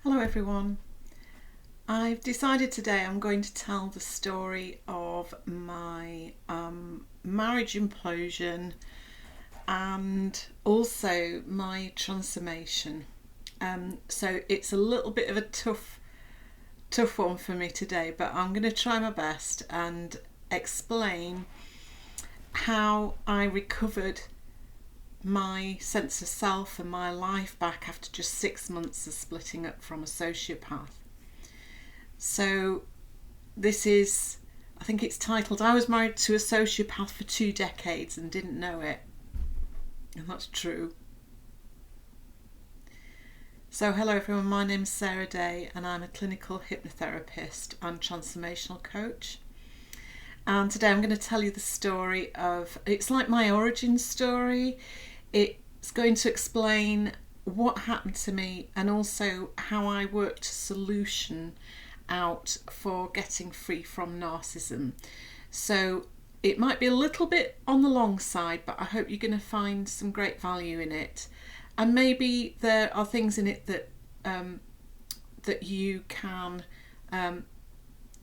Hello everyone. I've decided today I'm going to tell the story of my marriage implosion and also my transformation. So it's a little bit of a tough one for me today, but I'm going to try my best and explain how I recovered my sense of self and my life back after just 6 months of splitting up from a sociopath. So this is, I think it's titled, I was married to a sociopath for 2 decades and didn't know it. And that's true. So hello everyone, my name's Sarah Day and I'm a clinical hypnotherapist and transformational coach. And today I'm going to tell you the story of, it's like my origin story. It's going to explain what happened to me and also how I worked a solution out for getting free from narcissism. So it might be a little bit on the long side, but I hope you're going to find some great value in it. And maybe there are things in it that that you can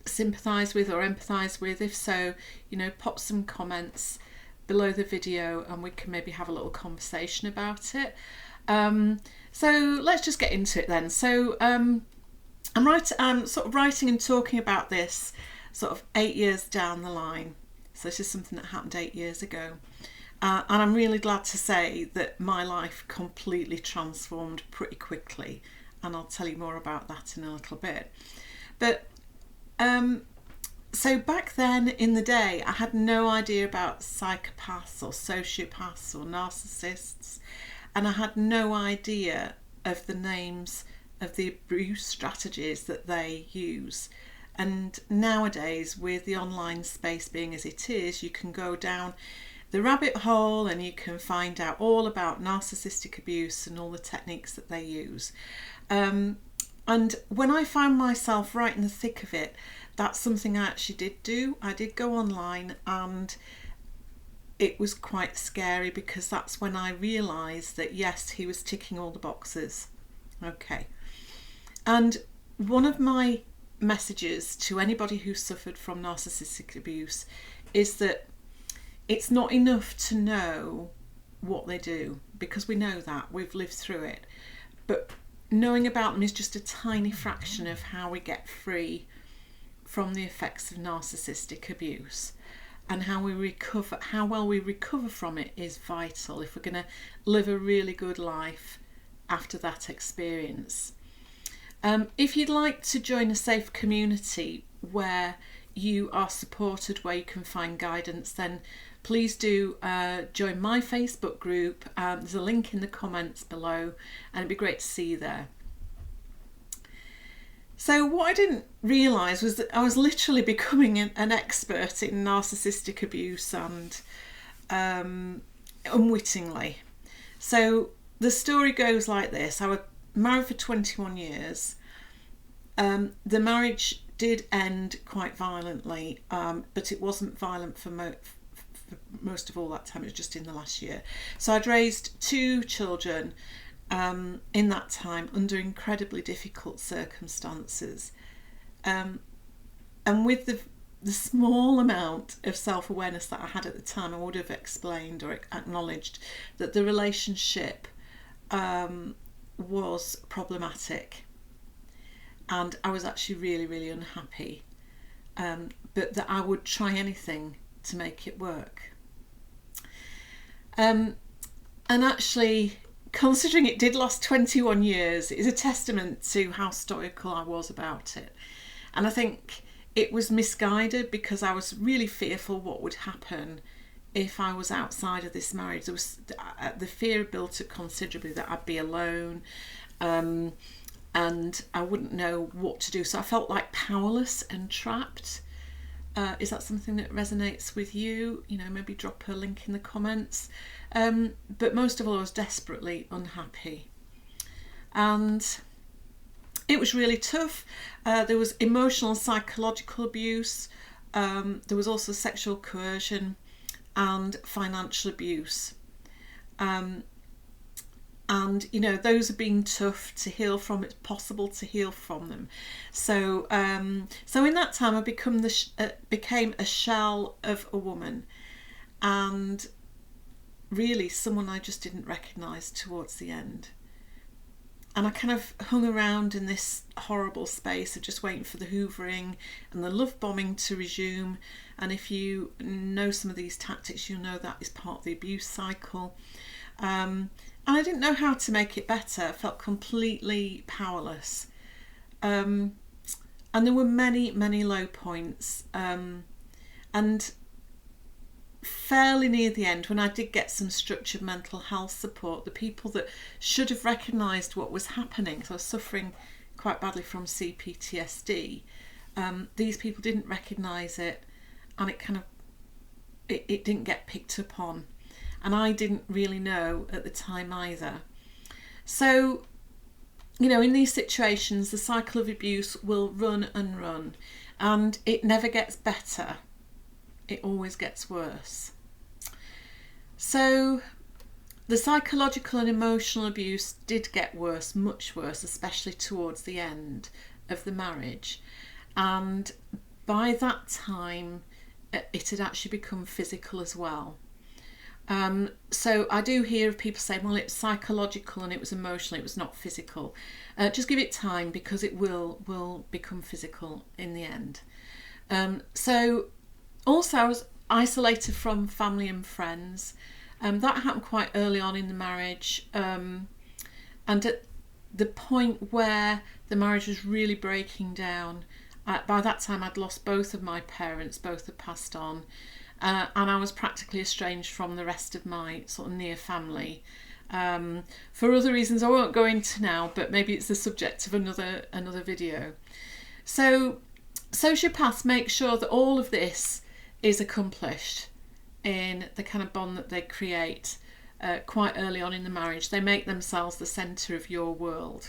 sympathise with or empathise with. If so, pop some comments below the video and we can maybe have a little conversation about it. So let's just get into it then. So I'm sort of writing and talking about this sort of 8 years down the line. So this is something that happened 8 years ago. And I'm really glad to say that my life completely transformed pretty quickly. And I'll tell you more about that in a little bit. But so back then in the day, I had no idea about psychopaths or sociopaths or narcissists. And I had no idea of the names of the abuse strategies that they use. And nowadays, with the online space being as it is, you can go down the rabbit hole and you can find out all about narcissistic abuse and all the techniques that they use. And when I found myself right in the thick of it, that's something I actually did do. I did go online, and it was quite scary because that's when I realised that yes, he was ticking all the boxes. Okay. And one of my messages to anybody who suffered from narcissistic abuse is that it's not enough to know what they do, because we know that, we've lived through it. But knowing about them is just a tiny fraction of how we get free from the effects of narcissistic abuse. And how well we recover from it is vital if we're going to live a really good life after that experience. If you'd like to join a safe community where you are supported, where you can find guidance, then please do join my Facebook group. There's a link in the comments below and it'd be great to see you there. So what I didn't realise was that I was literally becoming an expert in narcissistic abuse, and unwittingly. So the story goes like this. I was married for 21 years. The marriage did end quite violently, but it wasn't violent for most of all that time. It was just in the last year. So I'd raised 2 children in that time under incredibly difficult circumstances, and with the small amount of self-awareness that I had at the time, I would have explained or acknowledged that the relationship was problematic and I was actually really, really unhappy, but that I would try anything to make it work. And actually, considering it did last 21 years, is a testament to how stoical I was about it. And I think it was misguided because I was really fearful what would happen if I was outside of this marriage. There was the fear built up considerably that I'd be alone, and I wouldn't know what to do. So I felt like powerless and trapped. Is that something that resonates with you? Maybe drop a link in the comments. But most of all, I was desperately unhappy. And it was really tough. There was emotional and psychological abuse. There was also sexual coercion and financial abuse. And those have been tough to heal from. It's possible to heal from them. So so in that time I became a shell of a woman, and really someone I just didn't recognise towards the end. And I kind of hung around in this horrible space of just waiting for the hoovering and the love bombing to resume. And if you know some of these tactics, you'll know that is part of the abuse cycle. And I didn't know how to make it better. I felt completely powerless. And there were many, many low points. And fairly near the end, when I did get some structured mental health support, the people that should have recognised what was happening, so I was suffering quite badly from CPTSD, these people didn't recognise it, and it didn't get picked up on. And I didn't really know at the time either. So, in these situations, the cycle of abuse will run and run, and it never gets better. It always gets worse. So, the psychological and emotional abuse did get worse, much worse, especially towards the end of the marriage. And by that time, it had actually become physical as well. So I do hear of people saying, well, it's psychological and it was emotional, it was not physical. Just give it time, because it will become physical in the end. So also I was isolated from family and friends. That happened quite early on in the marriage. And at the point where the marriage was really breaking down, by that time I'd lost both of my parents, both had passed on. And I was practically estranged from the rest of my sort of near family, for other reasons I won't go into now, but maybe it's the subject of another video. So sociopaths make sure that all of this is accomplished in the kind of bond that they create quite early on in the marriage. They make themselves the centre of your world.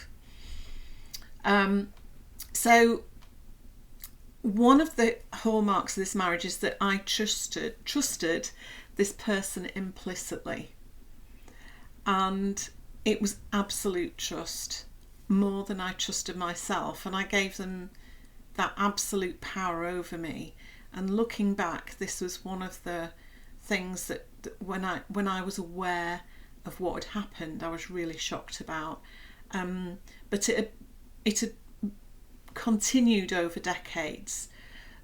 So one of the hallmarks of this marriage is that I trusted this person implicitly, and it was absolute trust, more than I trusted myself, and I gave them that absolute power over me. And looking back, this was one of the things that when I was aware of what had happened, I was really shocked about. But it had continued over decades,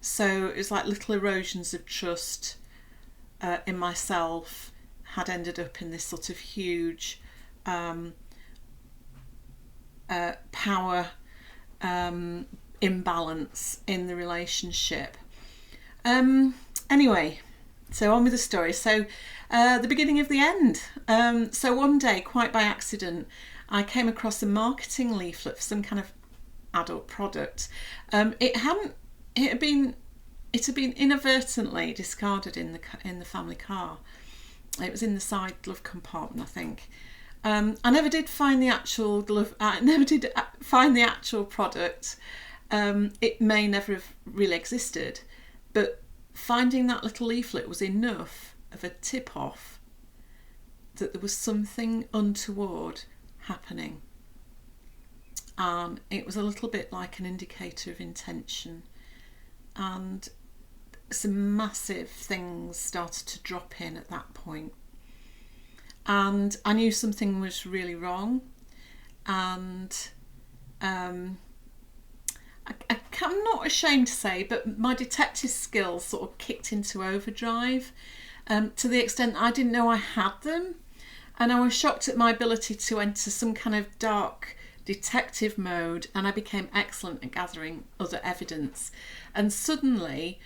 so it was like little erosions of trust in myself had ended up in this sort of huge power imbalance in the relationship. Anyway, so on with the story. So the beginning of the end. So one day, quite by accident, I came across a marketing leaflet for some kind of adult product. It had been inadvertently discarded in the family car. It was in the side glove compartment, I think. I never did find the actual glove. I never did find the actual product. It may never have really existed, but finding that little leaflet was enough of a tip-off that there was something untoward happening. It was a little bit like an indicator of intention, and some massive things started to drop in at that point. And I knew something was really wrong, and I'm not ashamed to say, but my detective skills sort of kicked into overdrive, to the extent I didn't know I had them, and I was shocked at my ability to enter some kind of dark detective mode, and I became excellent at gathering other evidence. And suddenly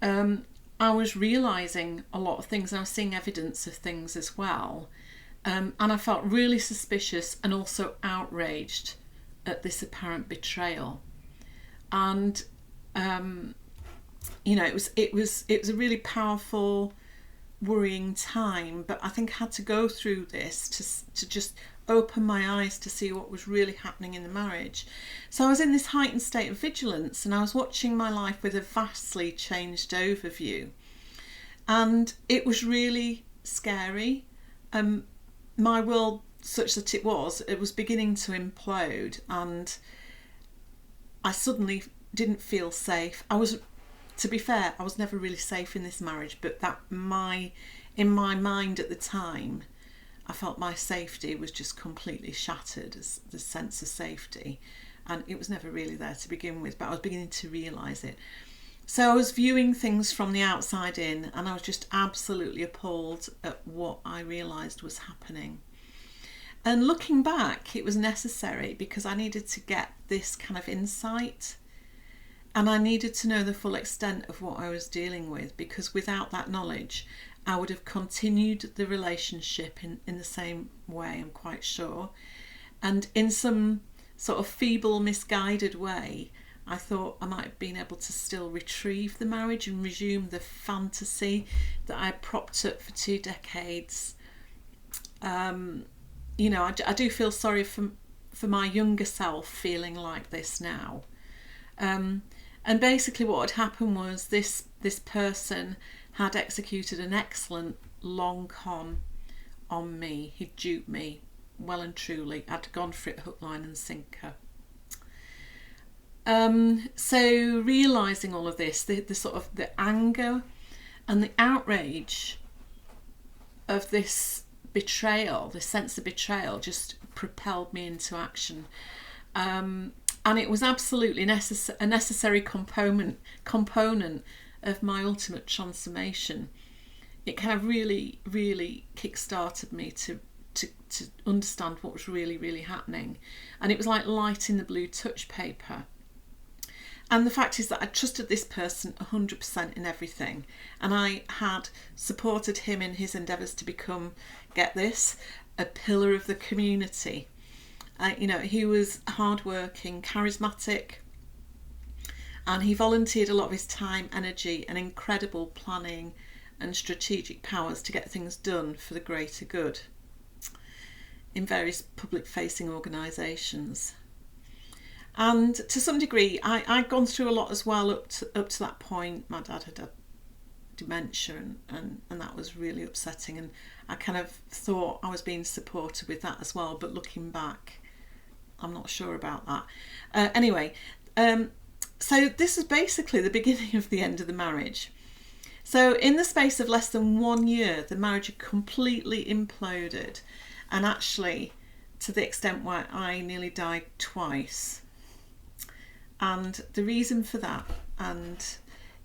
I was realising a lot of things, and I was seeing evidence of things as well, and I felt really suspicious and also outraged at this apparent betrayal. And it was a really powerful, worrying time, but I think I had to go through this to just open my eyes to see what was really happening in the marriage. So I was in this heightened state of vigilance, and I was watching my life with a vastly changed overview, and it was really scary. My world such that it was beginning to implode, and I suddenly didn't feel safe. To be fair, I was never really safe in this marriage, but in my mind at the time, I felt my safety was just completely shattered, as the sense of safety, and it was never really there to begin with, but I was beginning to realise it. So I was viewing things from the outside in, and I was just absolutely appalled at what I realised was happening. And looking back, it was necessary because I needed to get this kind of insight, and I needed to know the full extent of what I was dealing with, because without that knowledge, I would have continued the relationship in the same way, I'm quite sure. And in some sort of feeble, misguided way, I thought I might have been able to still retrieve the marriage and resume the fantasy that I had propped up for 2 decades. You know, I do feel sorry for my younger self feeling like this now. And basically what had happened was this person had executed an excellent long con on me. He'd duped me well and truly. I'd gone for it hook, line and sinker. So realising all of this, the sort of the anger and the outrage of this betrayal, this sense of betrayal, just propelled me into action. And it was absolutely a necessary component of my ultimate transformation. It kind of really, really kick-started me to understand what was really, really happening. And it was like lighting the blue touch paper. And the fact is that I trusted this person 100% in everything. And I had supported him in his endeavours to become, get this, a pillar of the community. You know, he was hardworking, charismatic, and he volunteered a lot of his time, energy and incredible planning and strategic powers to get things done for the greater good in various public-facing organisations. And to some degree, I'd gone through a lot as well up to that point. My dad had dementia, and that was really upsetting, and I kind of thought I was being supported with that as well, but looking back, I'm not sure about that. Anyway, so this is basically the beginning of the end of the marriage. So in the space of less than 1 year, the marriage had completely imploded, and actually to the extent where I nearly died twice. And the reason for that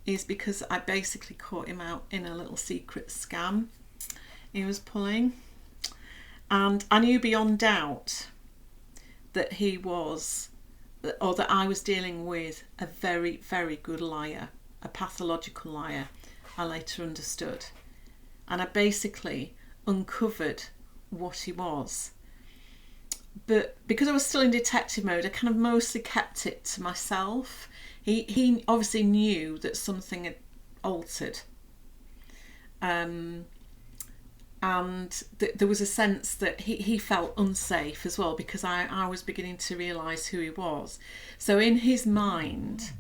is because I basically caught him out in a little secret scam he was pulling, and I knew beyond doubt that he was, or that I was dealing with, a very, very good liar, a pathological liar, I later understood. And I basically uncovered what he was. But because I was still in detective mode, I kind of mostly kept it to myself. He obviously knew that something had altered. And there was a sense that he felt unsafe as well, because I was beginning to realise who he was. So in his mind,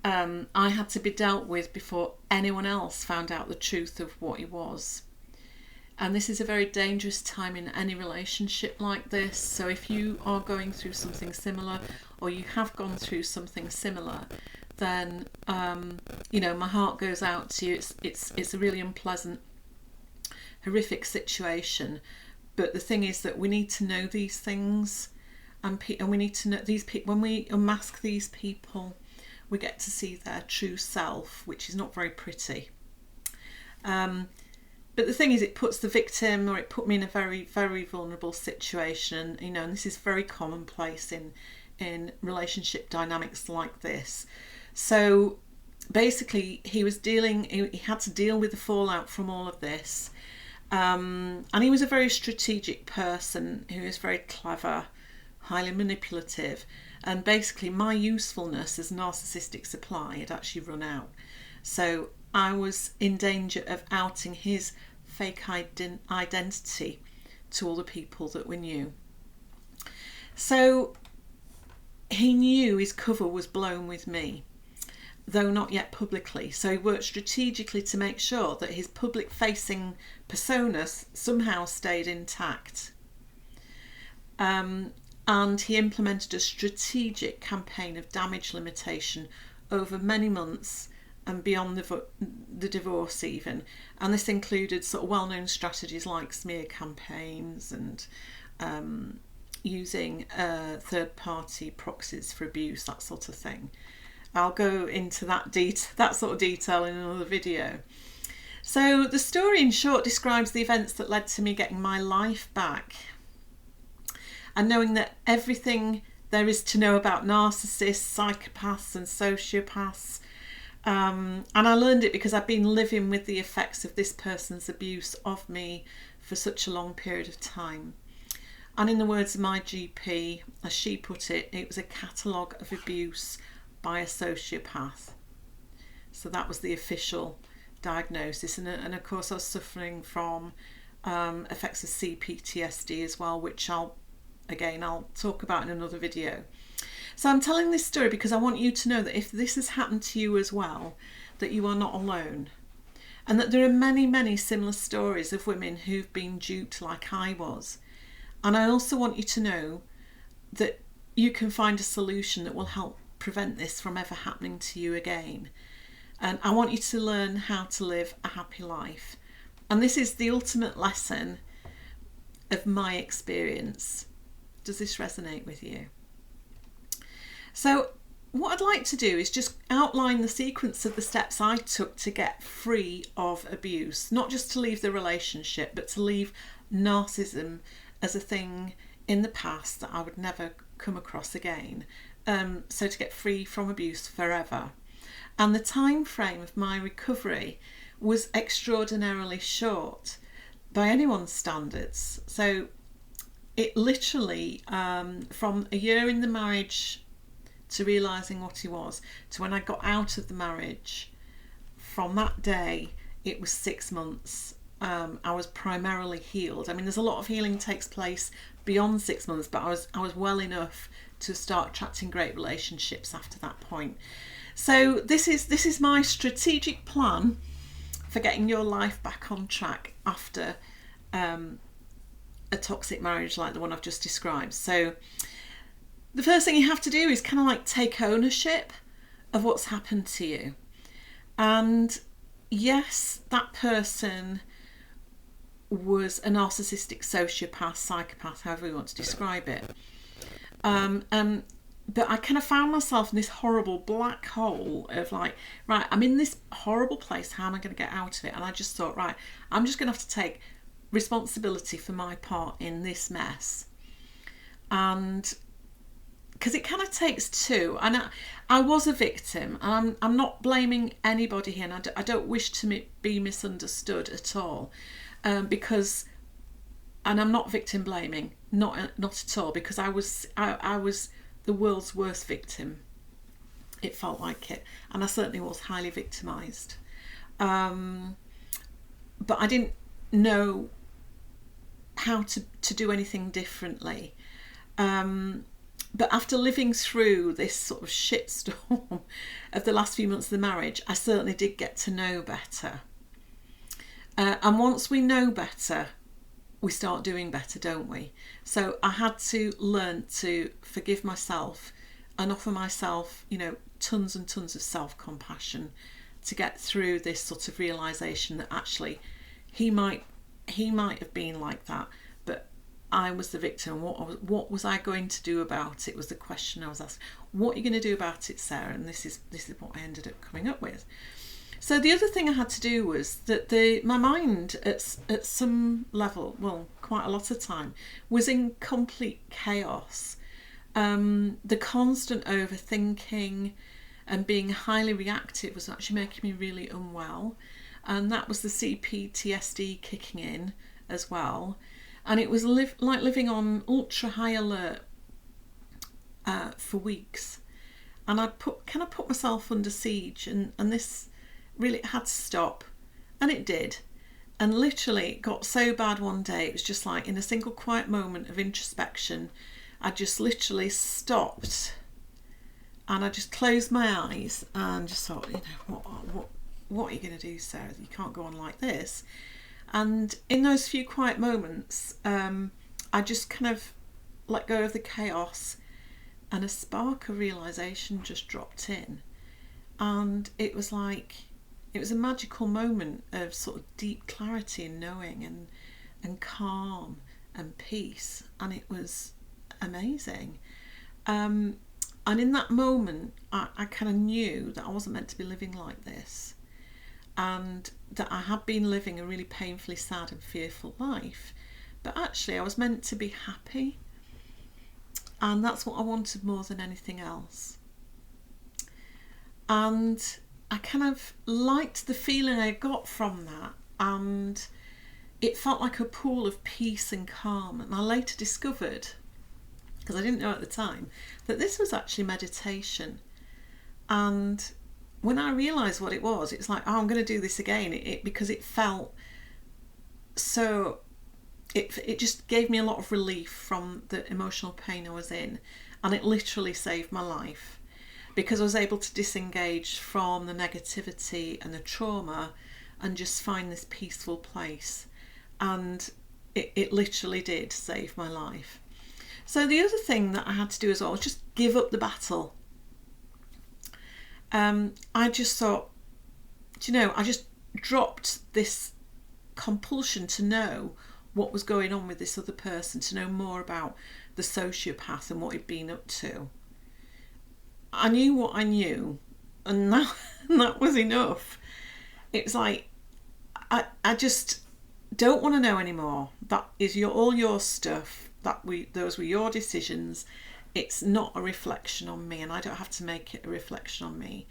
I had to be dealt with before anyone else found out the truth of what he was. And this is a very dangerous time in any relationship like this. So if you are going through something similar, or you have gone through something similar, then you know, my heart goes out to you. It's a really unpleasant, horrific situation. But the thing is that we need to know these things, and we need to know these people. When we unmask these people, we get to see their true self, which is not very pretty. But the thing is, it puts the victim, or it put me in a very, very vulnerable situation, you know, and this is very commonplace in relationship dynamics like this. So basically, he had to deal with the fallout from all of this. And he was a very strategic person who was very clever, highly manipulative. And basically, my usefulness as narcissistic supply had actually run out. So I was in danger of outing his fake identity to all the people that we knew. So he knew his cover was blown with me, though not yet publicly. So he worked strategically to make sure that his public-facing persona somehow stayed intact. And he implemented a strategic campaign of damage limitation over many months and beyond the divorce even. And this included sort of well-known strategies like smear campaigns and using third-party proxies for abuse, that sort of thing. I'll go into that sort of detail in another video. So the story in short describes the events that led to me getting my life back and knowing that everything there is to know about narcissists, psychopaths and sociopaths. And I learned it because I've been living with the effects of this person's abuse of me for such a long period of time. And in the words of my GP, as she put it, it was a catalogue of abuse by a sociopath. So that was the official diagnosis. And of course I was suffering from effects of CPTSD as well, which I'll talk about in another video. So I'm telling this story because I want you to know that if this has happened to you as well, that you are not alone. And that there are many, many similar stories of women who've been duped like I was. And I also want you to know that you can find a solution that will help prevent this from ever happening to you again. And I want you to learn how to live a happy life. And this is the ultimate lesson of my experience. Does this resonate with you? So what I'd like to do is just outline the sequence of the steps I took to get free of abuse, not just to leave the relationship, but to leave narcissism as a thing in the past that I would never come across again. So to get free from abuse forever. And the time frame of my recovery was extraordinarily short by anyone's standards. So it literally, from a year in the marriage to realising what he was, to when I got out of the marriage, from that day, it was 6 months. I was primarily healed. I mean, there's a lot of healing takes place beyond 6 months, but I was well enough to start attracting great relationships after that point. So this is my strategic plan for getting your life back on track after a toxic marriage like the one I've just described. So the first thing you have to do is kind of like take ownership of what's happened to you. And yes, that person was a narcissistic sociopath, psychopath, however you want to describe it. But I kind of found myself in this horrible black hole of like, right, I'm in this horrible place. How am I going to get out of it? And I just thought, right, I'm just going to have to take responsibility for my part in this mess. And because it kind of takes two. And I was a victim. And I'm not blaming anybody here. And I don't wish to be misunderstood at all. Because, and I'm not victim blaming, not at all, because I was the world's worst victim. It felt like it, and I certainly was highly victimised. But I didn't know how to do anything differently. But after living through this sort of shitstorm of the last few months of the marriage, I certainly did get to know better. And once we know better, we start doing better, don't we? So I had to learn to forgive myself and offer myself, tons and tons of self-compassion to get through this sort of realisation that actually he might have been like that, but I was the victim. What was I going to do about it was the question I was asked. What are you going to do about it, Sarah? And this is what I ended up coming up with. So the other thing I had to do was that my mind at some level, well, quite a lot of time, was in complete chaos. The constant overthinking and being highly reactive was actually making me really unwell. And that was the CPTSD kicking in as well. And it was like living on ultra high alert for weeks. And I put myself under siege, and this really had to stop, and it did. And literally it got so bad one day, it was just like in a single quiet moment of introspection, I just literally stopped and I just closed my eyes and just thought, what are you going to do, Sarah? You can't go on like this. And in those few quiet moments, I just kind of let go of the chaos, and a spark of realisation just dropped in. And it was a magical moment of sort of deep clarity and knowing and calm and peace. And it was amazing. And in that moment, I kind of knew that I wasn't meant to be living like this, and that I had been living a really painfully sad and fearful life. But actually, I was meant to be happy. And that's what I wanted more than anything else. And I kind of liked the feeling I got from that. And it felt like a pool of peace and calm. And I later discovered, because I didn't know at the time, that this was actually meditation. And when I realised what it was, it's like, oh, I'm going to do this again. Because it felt so... It just gave me a lot of relief from the emotional pain I was in, and it literally saved my life, because I was able to disengage from the negativity and the trauma and just find this peaceful place, and it literally did save my life. So the other thing that I had to do as well was just give up the battle. I just thought, I just dropped this compulsion to know what was going on with this other person, to know more about the sociopath and what he'd been up to. I knew what I knew, and that was enough. It's like, I just don't want to know anymore. That is all your stuff. Those were your decisions. It's not a reflection on me, and I don't have to make it a reflection on me.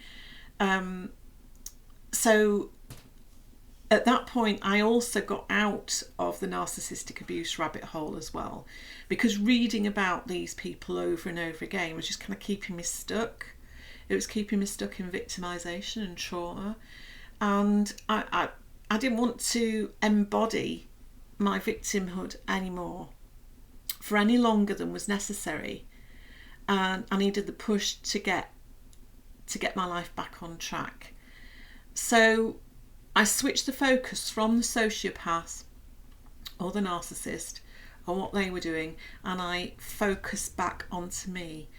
So at that point, I also got out of the narcissistic abuse rabbit hole as well, because reading about these people over and over again was just kind of keeping me stuck. It was keeping me stuck in victimisation and trauma, and I didn't want to embody my victimhood anymore for any longer than was necessary, and I needed the push to get my life back on track. So I switched the focus from the sociopath or the narcissist on what they were doing, and I focused back onto me.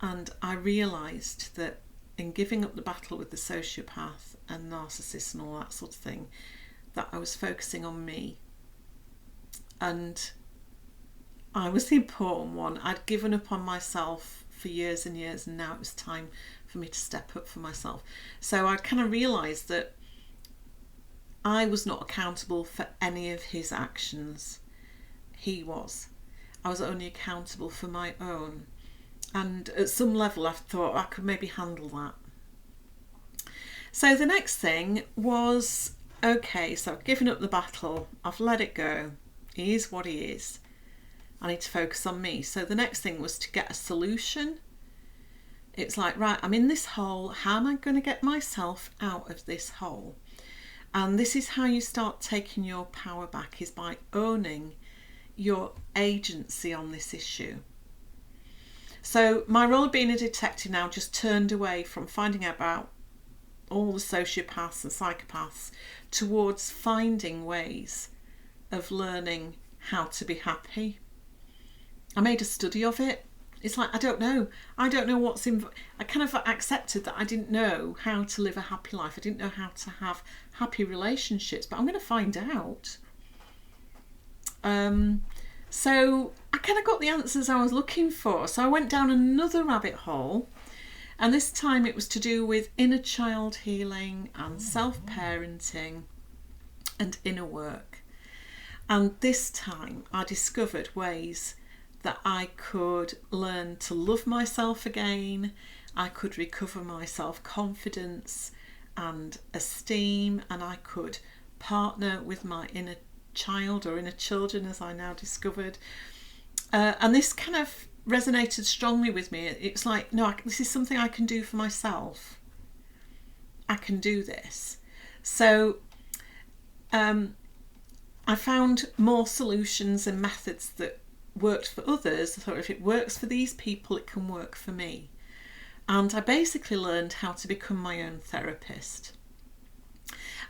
And I realised that in giving up the battle with the sociopath and narcissist and all that sort of thing, that I was focusing on me. And I was the important one. I'd given up on myself for years and years, and now it was time for me to step up for myself. So I kind of realised that I was not accountable for any of his actions. He was. I was only accountable for my own. And at some level I thought I could maybe handle that. So the next thing was, okay, so I've given up the battle. I've let it go. He is what he is. I need to focus on me. So the next thing was to get a solution. It's like, right, I'm in this hole. How am I going to get myself out of this hole? And this is how you start taking your power back, is by owning your agency on this issue. So my role of being a detective now just turned away from finding out about all the sociopaths and psychopaths towards finding ways of learning how to be happy. I made a study of it. It's like, I don't know what's in. I kind of accepted that I didn't know how to live a happy life. I didn't know how to have happy relationships, but I'm going to find out. So I kind of got the answers I was looking for. So I went down another rabbit hole, and this time it was to do with inner child healing and self-parenting and inner work. And this time I discovered ways that I could learn to love myself again. I could recover my self-confidence and esteem, and I could partner with my inner child or inner children, as I now discovered. And this kind of resonated strongly with me. It's like, no, this is something I can do for myself. I can do this. So I found more solutions and methods that worked for others. I thought, if it works for these people, it can work for me. And I basically learned how to become my own therapist.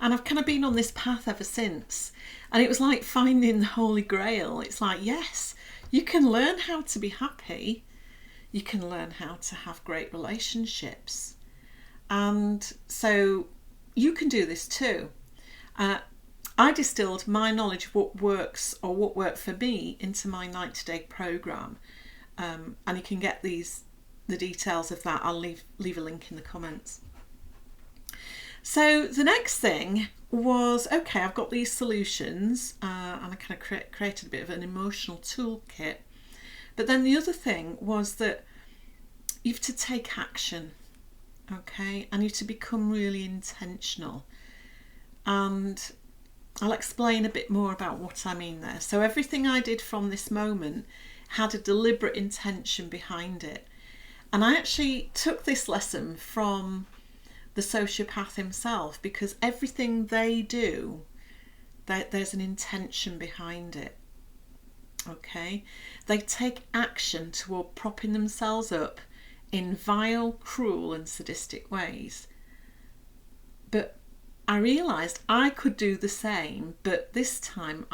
And I've kind of been on this path ever since. And it was like finding the Holy Grail. It's like, yes, You can learn how to be happy. You can learn how to have great relationships. And so you can do this too. I distilled my knowledge of what works or what worked for me into my 90-day program. And you can get the details of that. I'll leave a link in the comments. So the next thing was, okay, I've got these solutions, and I kind of created a bit of an emotional toolkit. But then the other thing was that you have to take action, okay, and you have to become really intentional. And I'll explain a bit more about what I mean there. So everything I did from this moment had a deliberate intention behind it. And I actually took this lesson from the sociopath himself, because everything they do, there's an intention behind it. Okay, they take action toward propping themselves up in vile, cruel and sadistic ways. But I realised I could do the same, but this time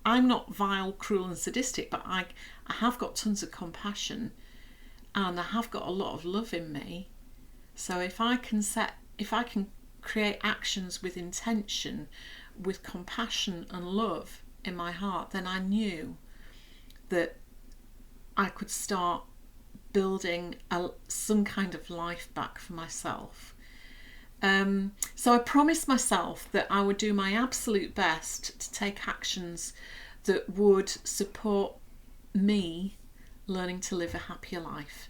I'm not vile, cruel and sadistic, but I have got tons of compassion and I have got a lot of love in me. So if I can create actions with intention, with compassion and love in my heart, then I knew that I could start building some kind of life back for myself. So I promised myself that I would do my absolute best to take actions that would support me learning to live a happier life.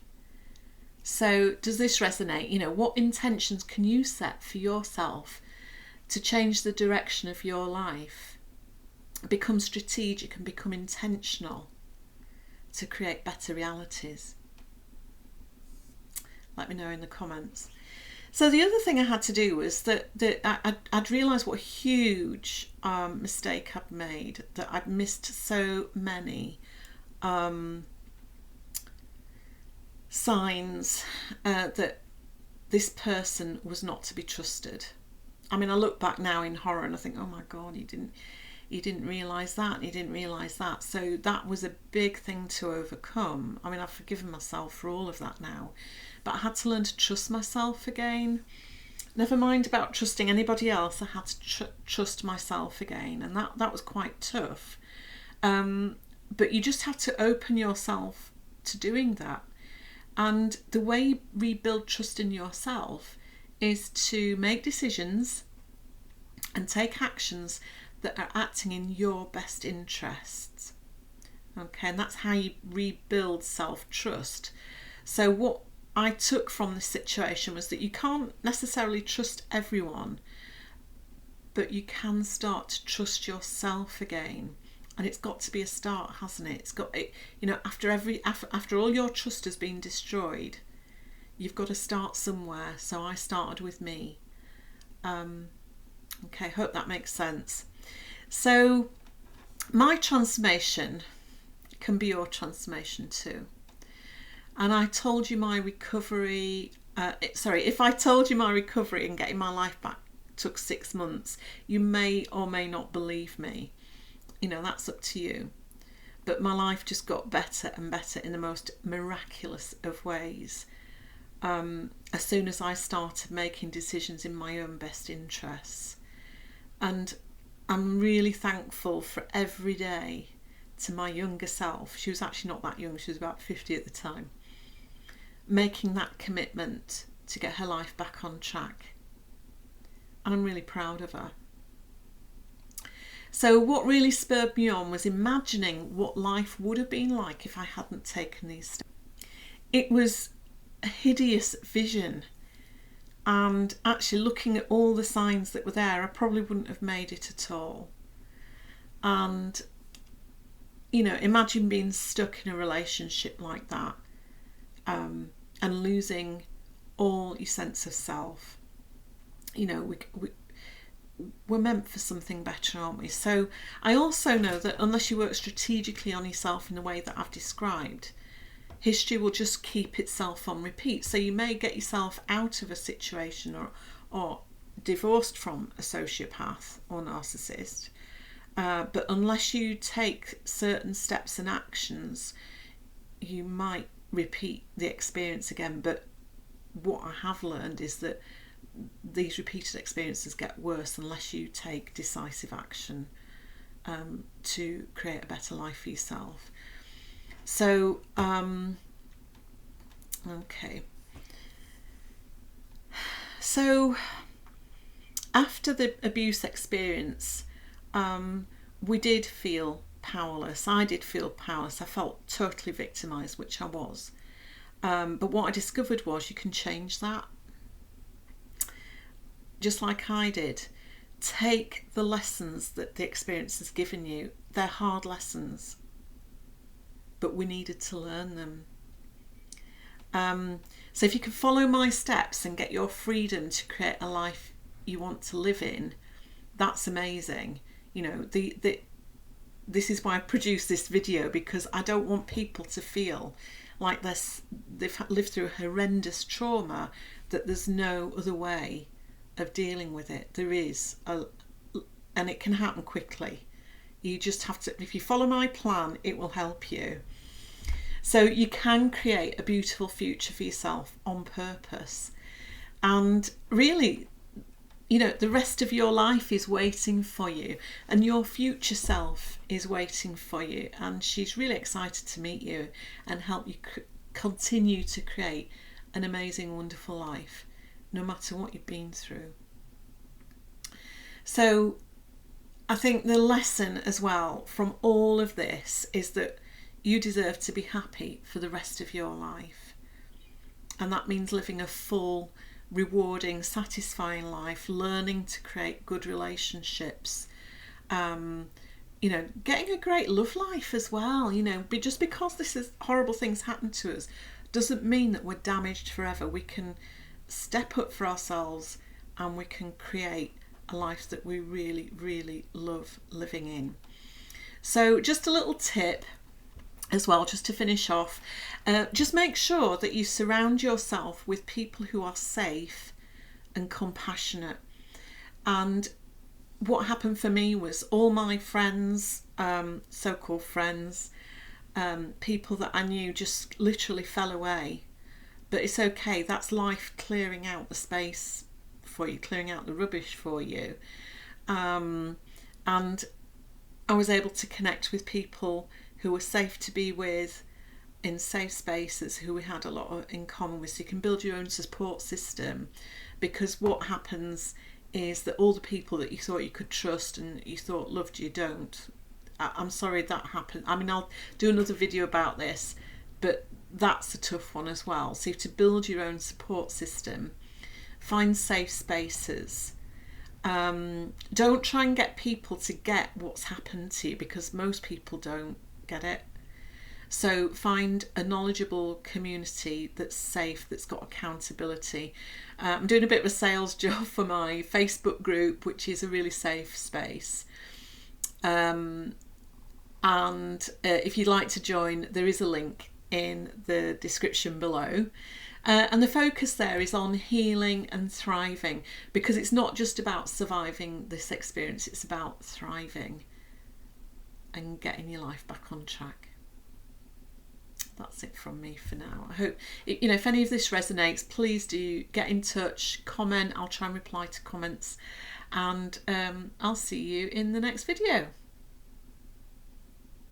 So does this resonate? You know, what intentions can you set for yourself to change the direction of your life? Become strategic and become intentional to create better realities. Let me know in the comments. So the other thing I had to do was that I'd realised what a huge mistake I'd made, that I'd missed so many signs that this person was not to be trusted. I mean, I look back now in horror and I think, oh my God, you didn't realise that, you didn't realise that. So that was a big thing to overcome. I mean, I've forgiven myself for all of that now, but I had to learn to trust myself again. Never mind about trusting anybody else, I had to trust myself again, and that was quite tough. But you just have to open yourself to doing that. And the way you rebuild trust in yourself is to make decisions and take actions that are acting in your best interests. Okay, and that's how you rebuild self-trust. So what I took from this situation was that you can't necessarily trust everyone, but you can start to trust yourself again. And it's got to be a start, hasn't it? It's got, you know, after all your trust has been destroyed, you've got to start somewhere. So I started with me. Okay, hope that makes sense. So my transformation can be your transformation too. And I told you my recovery, if I told you my recovery and getting my life back took 6 months, you may or may not believe me. You know, that's up to you. But my life just got better and better in the most miraculous of ways. As soon as I started making decisions in my own best interests. And I'm really thankful for every day to my younger self. She was actually not that young, she was about 50 at the time. Making that commitment to get her life back on track. And I'm really proud of her. So what really spurred me on was imagining what life would have been like if I hadn't taken these steps. It was a hideous vision, and actually looking at all the signs that were there, I probably wouldn't have made it at all. And, you know, imagine being stuck in a relationship like that, and losing all your sense of self. You know, we're meant for something better, aren't we? So I also know that unless you work strategically on yourself in the way that I've described, history will just keep itself on repeat. So you may get yourself out of a situation or divorced from a sociopath or narcissist, But unless you take certain steps and actions, you might repeat the experience again. But what I have learned is that these repeated experiences get worse unless you take decisive action to create a better life for yourself. So, okay. So, after the abuse experience, we did feel powerless. I did feel powerless. I felt totally victimised, which I was. But what I discovered was you can change that. Just like I did. Take the lessons that the experience has given you. They're hard lessons, but we needed to learn them. So if you can follow my steps and get your freedom to create a life you want to live in, that's amazing. You know, this is why I produce this video, because I don't want people to feel like they've lived through a horrendous trauma, that there's no other way of dealing with it. There is, and it can happen quickly. You just have to, if you follow my plan, it will help you. So you can create a beautiful future for yourself on purpose. And really, you know, the rest of your life is waiting for you, and your future self is waiting for you. And she's really excited to meet you and help you continue to create an amazing, wonderful life, no matter what you've been through. So I think the lesson as well from all of this is that you deserve to be happy for the rest of your life. And that means living a full, rewarding, satisfying life, learning to create good relationships, you know, getting a great love life as well. You know, just because this is horrible things happen to us doesn't mean that we're damaged forever. We can step up for ourselves and we can create a life that we really, really love living in. So just a little tip as well, just to finish off, just make sure that you surround yourself with people who are safe and compassionate. And what happened for me was all my friends, so-called friends, people that I knew, just literally fell away. But it's okay, that's life clearing out the space for you, clearing out the rubbish for you. And I was able to connect with people who were safe to be with, in safe spaces, who we had a lot in common with. So you can build your own support system, because what happens is that all the people that you thought you could trust and you thought loved you don't. I'm sorry that happened. I mean, I'll do another video about this, but that's a tough one as well. So you have to build your own support system, find safe spaces. Don't try and get people to get what's happened to you, because most people don't get it. So find a knowledgeable community that's safe, that's got accountability. I'm doing a bit of a sales job for my Facebook group, which is a really safe space. And if you'd like to join, there is a link in the description below. And the focus there is on healing and thriving, because it's not just about surviving this experience, it's about thriving and getting your life back on track. That's it from me for now. I hope, you know, if any of this resonates, please do get in touch, comment. I'll try and reply to comments, and I'll see you in the next video.